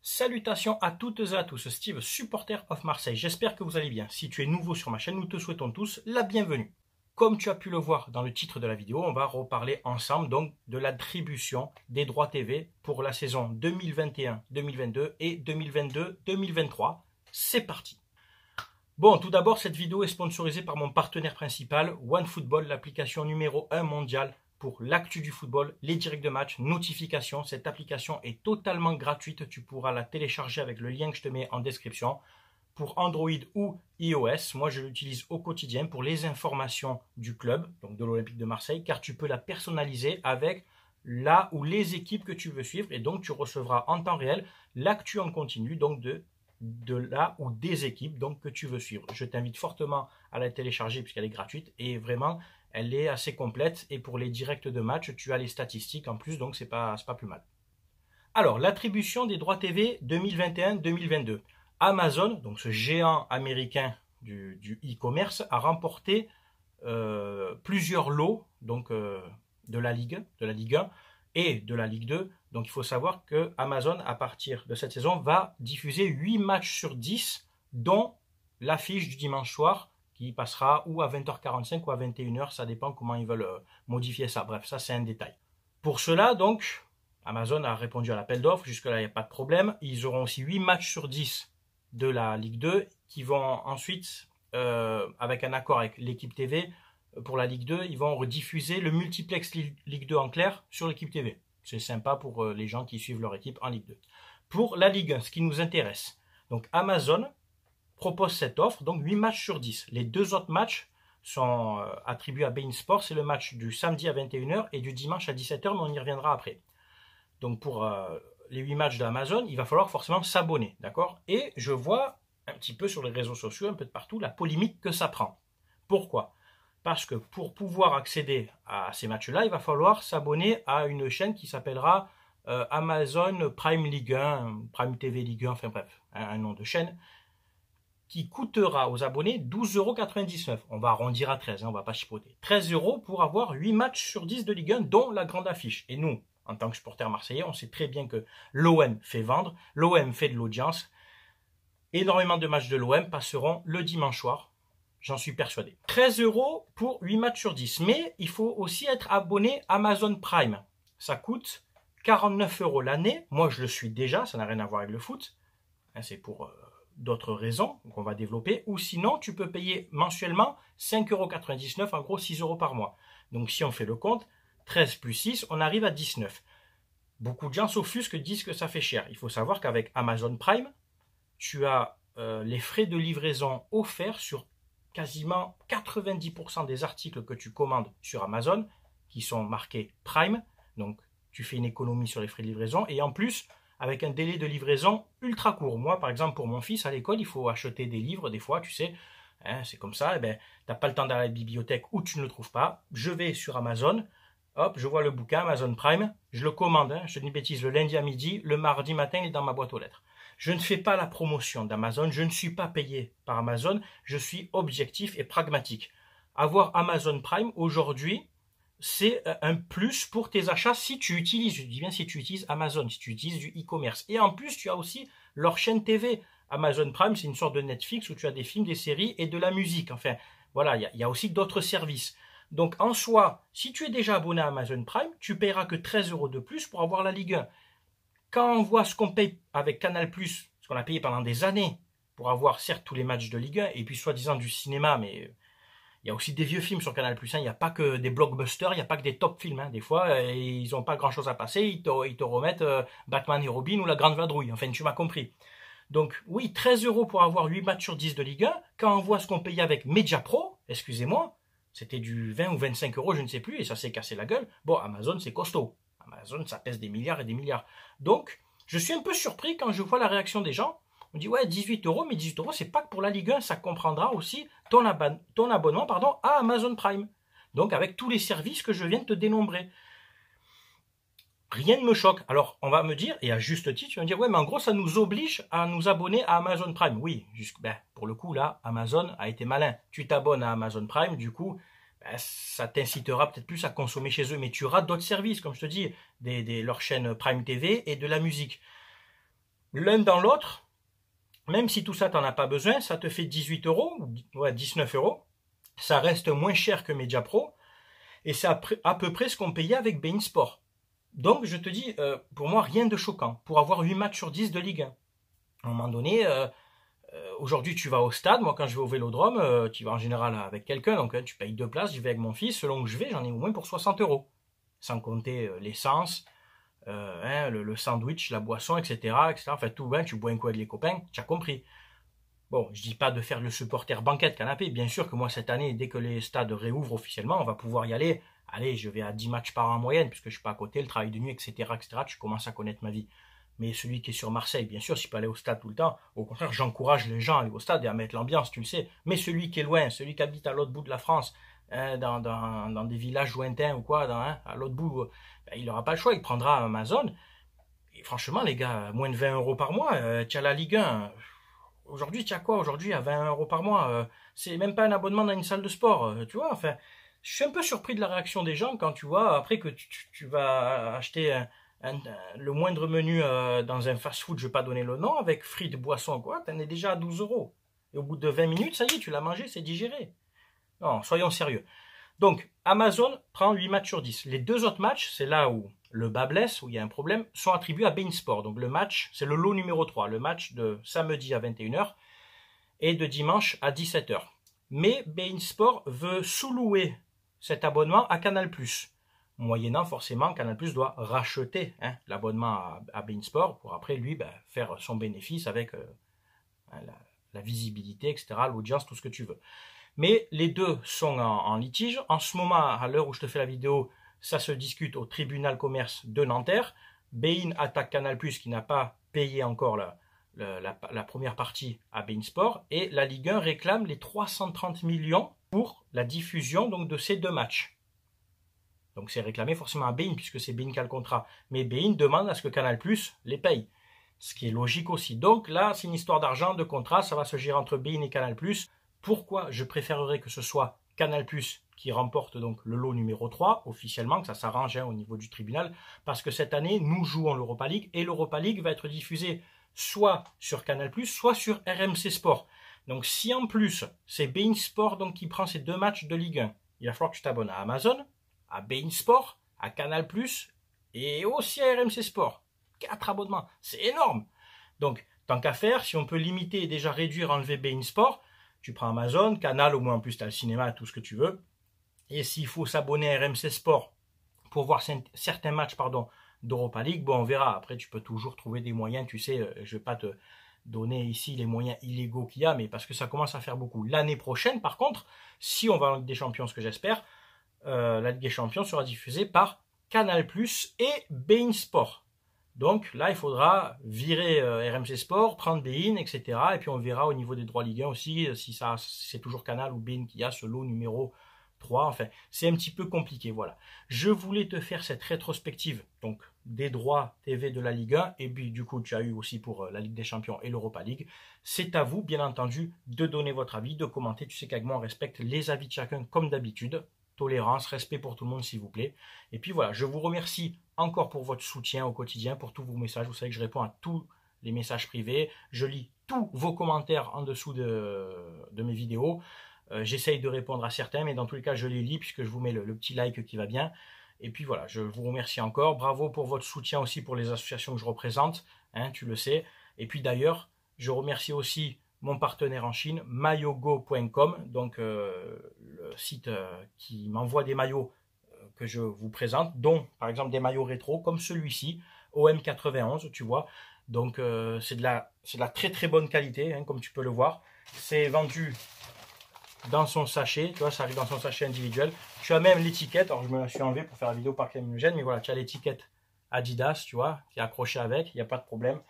Salutations à toutes et à tous, Steve, supporter of Marseille. J'espère que vous allez bien. Si tu es nouveau sur ma chaîne, nous te souhaitons tous la bienvenue. Comme tu as pu le voir dans le titre de la vidéo, on va reparler ensemble donc de l'attribution des droits TV pour la saison 2021-2022 et 2022-2023. C'est parti. Bon, tout d'abord, cette vidéo est sponsorisée par mon partenaire principal, OneFootball, l'application numéro 1 mondiale pour l'actu du football, les directs de match, notifications. Cette application est totalement gratuite. Tu pourras la télécharger avec le lien que je te mets en description pour Android ou iOS. Moi, je l'utilise au quotidien pour les informations du club, donc de l'Olympique de Marseille, car tu peux la personnaliser avec la ou les équipes que tu veux suivre. Et donc, tu recevras en temps réel l'actu en continu, donc de la ou des équipes donc, que tu veux suivre. Je t'invite fortement à la télécharger puisqu'elle est gratuite et vraiment elle est assez complète, et pour les directs de match tu as les statistiques en plus, donc c'est pas plus mal. Alors, l'attribution des droits TV 2021-2022. Amazon, donc ce géant américain du e-commerce, a remporté plusieurs lots donc, de la Ligue 1 et de la Ligue 2. Donc il faut savoir que Amazon, à partir de cette saison, va diffuser 8 matchs sur 10, dont l'affiche du dimanche soir, qui passera ou à 20h45 ou à 21h, ça dépend comment ils veulent modifier ça. Bref, ça c'est un détail. Pour cela, donc, Amazon a répondu à l'appel d'offres, jusque-là il n'y a pas de problème. Ils auront aussi 8 matchs sur 10 de la Ligue 2, qui vont ensuite, avec un accord avec l'équipe TV, pour la Ligue 2, ils vont rediffuser le multiplex Ligue 2 en clair sur l'équipe TV. C'est sympa pour les gens qui suivent leur équipe en Ligue 2. Pour la Ligue 1, ce qui nous intéresse, donc Amazon propose cette offre, donc 8 matchs sur 10. Les deux autres matchs sont attribués à beIN Sports, c'est le match du samedi à 21h et du dimanche à 17h, mais on y reviendra après. Donc pour les 8 matchs d'Amazon, il va falloir forcément s'abonner, d'accord? Et je vois un petit peu sur les réseaux sociaux, un peu de partout, la polémique que ça prend. Pourquoi? Parce que pour pouvoir accéder à ces matchs-là, il va falloir s'abonner à une chaîne qui s'appellera Amazon Prime Ligue 1, Prime TV Ligue 1, enfin bref, un nom de chaîne, qui coûtera aux abonnés 12,99 €. On va arrondir à 13, on ne va pas chipoter. 13 € pour avoir 8 matchs sur 10 de Ligue 1, dont la grande affiche. Et nous, en tant que supporters marseillais, on sait très bien que l'OM fait vendre, l'OM fait de l'audience. Énormément de matchs de l'OM passeront le dimanche soir. J'en suis persuadé. 13 € pour 8 matchs sur 10. Mais il faut aussi être abonné Amazon Prime. Ça coûte 49 € l'année. Moi, je le suis déjà. Ça n'a rien à voir avec le foot. C'est pour d'autres raisons qu'on va développer. Ou sinon, tu peux payer mensuellement 5,99 €, en gros 6 € par mois. Donc, si on fait le compte, 13 plus 6, on arrive à 19. Beaucoup de gens s'offusquent, disent que ça fait cher. Il faut savoir qu'avec Amazon Prime, tu as les frais de livraison offerts sur quasiment 90% des articles que tu commandes sur Amazon qui sont marqués Prime. Donc, tu fais une économie sur les frais de livraison. Et en plus, avec un délai de livraison ultra court. Moi, par exemple, pour mon fils à l'école, il faut acheter des livres. Des fois, tu sais, hein, c'est comme ça. Tu n'as pas le temps d'aller à la bibliothèque ou tu ne le trouves pas. Je vais sur Amazon. Hop, je vois le bouquin Amazon Prime. Je le commande. Hein, je te dis une bêtise, le lundi à midi. Le mardi matin, il est dans ma boîte aux lettres. Je ne fais pas la promotion d'Amazon, je ne suis pas payé par Amazon, je suis objectif et pragmatique. Avoir Amazon Prime aujourd'hui, c'est un plus pour tes achats si tu utilises, je dis bien si tu utilises Amazon, si tu utilises du e-commerce. Et en plus, tu as aussi leur chaîne TV. Amazon Prime, c'est une sorte de Netflix où tu as des films, des séries et de la musique. Enfin, voilà, il y a aussi d'autres services. Donc en soi, si tu es déjà abonné à Amazon Prime, tu paieras que 13 € de plus pour avoir la Ligue 1. Quand on voit ce qu'on paye avec Canal+, ce qu'on a payé pendant des années, pour avoir certes tous les matchs de Ligue 1, et puis soi-disant du cinéma, mais il y a aussi des vieux films sur Canal+, il n'y a pas que des blockbusters, il n'y a pas que des top films. Des fois, ils n'ont pas grand-chose à passer, ils te remettent Batman et Robin ou La Grande Vadrouille, enfin tu m'as compris. Donc oui, 13 € pour avoir 8 matchs sur 10 de Ligue 1, quand on voit ce qu'on payait avec Mediapro, excusez-moi, c'était du 20 ou 25 €, je ne sais plus, et ça s'est cassé la gueule. Bon, Amazon, c'est costaud. Amazon, ça pèse des milliards et des milliards. Donc, je suis un peu surpris quand je vois la réaction des gens. On dit, ouais, 18 €, mais 18 €, c'est pas que pour la Ligue 1, ça comprendra aussi ton abonnement à Amazon Prime. Donc, avec tous les services que je viens de te dénombrer. Rien ne me choque. Alors, on va me dire, et à juste titre, tu vas me dire, ouais, mais en gros, ça nous oblige à nous abonner à Amazon Prime. Oui, pour le coup, là, Amazon a été malin. Tu t'abonnes à Amazon Prime, du coup, ça t'incitera peut-être plus à consommer chez eux, mais tu auras d'autres services, comme je te dis, leur chaîne Prime TV et de la musique. l'un dans l'autre, même si tout ça, tu n'en as pas besoin, ça te fait 18 euros, ouais, 19 euros. Ça reste moins cher que Mediapro. Et c'est à peu près ce qu'on payait avec beIN Sport. Donc, je te dis, pour moi, rien de choquant. Pour avoir 8 matchs sur 10 de Ligue 1. À un moment donné, aujourd'hui, tu vas au stade. Moi, quand je vais au Vélodrome, tu vas en général avec quelqu'un. Donc, tu payes 2 places. J'y vais avec mon fils. Selon où je vais, j'en ai au moins pour 60 euros. Sans compter l'essence, le sandwich, la boisson, etc. Enfin, tout, tu bois un coup avec les copains. Tu as compris. Bon, je dis pas de faire le supporter banquette canapé. Bien sûr que moi, cette année, dès que les stades réouvrent officiellement, on va pouvoir y aller. Allez, je vais à 10 matchs par an en moyenne, puisque je suis pas à côté, le travail de nuit, etc., etc. Tu commences à connaître ma vie. Mais celui qui est sur Marseille, bien sûr, s'il peut aller au stade tout le temps, au contraire, j'encourage les gens à aller au stade et à mettre l'ambiance, tu le sais. Mais celui qui est loin, celui qui habite à l'autre bout de la France, dans des villages lointains ou quoi, à l'autre bout, il n'aura pas le choix, il prendra Amazon. Et franchement, les gars, moins de 20 euros par mois, tu as la Ligue 1. Aujourd'hui, tu as quoi aujourd'hui à 20 euros par mois? C'est même pas un abonnement dans une salle de sport, tu vois. Enfin, je suis un peu surpris de la réaction des gens quand tu vois, après que tu vas acheter le moindre menu dans un fast-food, je vais pas donner le nom, avec frites, boissons, quoi, tu en es déjà à 12 euros. Et au bout de 20 minutes, ça y est, tu l'as mangé, c'est digéré. Non, soyons sérieux. Donc, Amazon prend 8 matchs sur 10. Les 2 autres matchs, c'est là où le bas blesse, où il y a un problème, sont attribués à beIN Sport. Donc le match, c'est le lot numéro 3, le match de samedi à 21h et de dimanche à 17h. Mais beIN Sport veut sous-louer cet abonnement à Canal+. Moyennant, forcément, Canal+ doit racheter l'abonnement à beIN Sport pour après, lui, faire son bénéfice avec la visibilité, etc., l'audience, tout ce que tu veux. Mais les deux sont en litige. En ce moment, à l'heure où je te fais la vidéo, ça se discute au tribunal commerce de Nanterre. beIN attaque Canal+, qui n'a pas payé encore la première partie à beIN Sport. Et la Ligue 1 réclame les 330 millions pour la diffusion donc, de ces 2 matchs. Donc c'est réclamé forcément à beIN, puisque c'est beIN qui a le contrat. Mais beIN demande à ce que Canal+ les paye. Ce qui est logique aussi. Donc là, c'est une histoire d'argent, de contrat. Ça va se gérer entre beIN et Canal+. Pourquoi je préférerais que ce soit Canal+ qui remporte donc le lot numéro 3, officiellement, que ça s'arrange au niveau du tribunal, parce que cette année, nous jouons l'Europa League, et l'Europa League va être diffusée soit sur Canal+, soit sur RMC Sport. Donc si en plus, c'est beIN Sport donc, qui prend ces 2 matchs de Ligue 1, il va falloir que tu t'abonnes à Amazon, à beIN Sport, à Canal+, et aussi à RMC Sport. 4 abonnements, c'est énorme. Donc, tant qu'à faire, si on peut limiter et déjà réduire, enlever beIN Sport, tu prends Amazon, Canal, au moins en plus tu as le cinéma, tout ce que tu veux. Et s'il faut s'abonner à RMC Sport pour voir certains matchs d'Europa League, bon on verra. Après tu peux toujours trouver des moyens, tu sais, je ne vais pas te donner ici les moyens illégaux qu'il y a, mais parce que ça commence à faire beaucoup. L'année prochaine par contre, si on va en Ligue des Champions, ce que j'espère, la Ligue des Champions sera diffusée par Canal+ et beIN Sport. Donc là, il faudra virer RMC Sport, prendre beIN, etc. Et puis on verra au niveau des droits Ligue 1 aussi si c'est toujours Canal ou beIN qui a ce lot numéro 3. Enfin, c'est un petit peu compliqué, voilà. Je voulais te faire cette rétrospective donc des droits TV de la Ligue 1. Et puis du coup, tu as eu aussi pour la Ligue des Champions et l'Europa League. C'est à vous, bien entendu, de donner votre avis, de commenter. Tu sais qu'avec moi, on respecte les avis de chacun comme d'habitude. Tolérance, respect pour tout le monde s'il vous plaît. Et puis voilà, je vous remercie encore pour votre soutien au quotidien, pour tous vos messages. Vous savez que je réponds à tous les messages privés. Je lis tous vos commentaires en dessous de mes vidéos. J'essaye de répondre à certains, mais dans tous les cas, je les lis puisque je vous mets le petit like qui va bien. Et puis voilà, je vous remercie encore. Bravo pour votre soutien aussi pour les associations que je représente, tu le sais. Et puis d'ailleurs, je remercie aussi mon partenaire en Chine, mayogo.com, donc le site qui m'envoie des maillots que je vous présente, dont par exemple des maillots rétro comme celui-ci, OM91, tu vois. Donc c'est de la très très bonne qualité, comme tu peux le voir. C'est vendu dans son sachet, tu vois, ça arrive dans son sachet individuel. Tu as même l'étiquette, alors je me la suis enlevé pour faire la vidéo par qu'elle me gêne, mais voilà, tu as l'étiquette Adidas, tu vois, qui est accrochée avec, il n'y a pas de problème.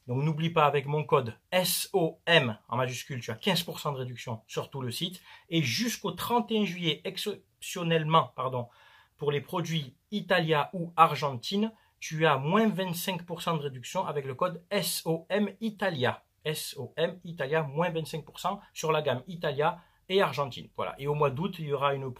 Donc n'oublie pas, avec mon code SOM en majuscule, tu as 15% de réduction sur tout le site. Et jusqu'au 31 juillet, exceptionnellement, pour les produits Italia ou Argentine, tu as moins 25% de réduction avec le code SOM Italia. SOM Italia, moins 25% sur la gamme Italia et Argentine. Voilà. Et au mois d'août, il y aura une autre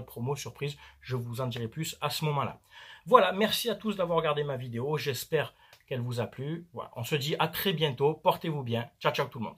promo surprise. Je vous en dirai plus à ce moment-là. Voilà, merci à tous d'avoir regardé ma vidéo. J'espère qu'elle vous a plu. Voilà, on se dit à très bientôt. Portez-vous bien. Ciao, ciao tout le monde.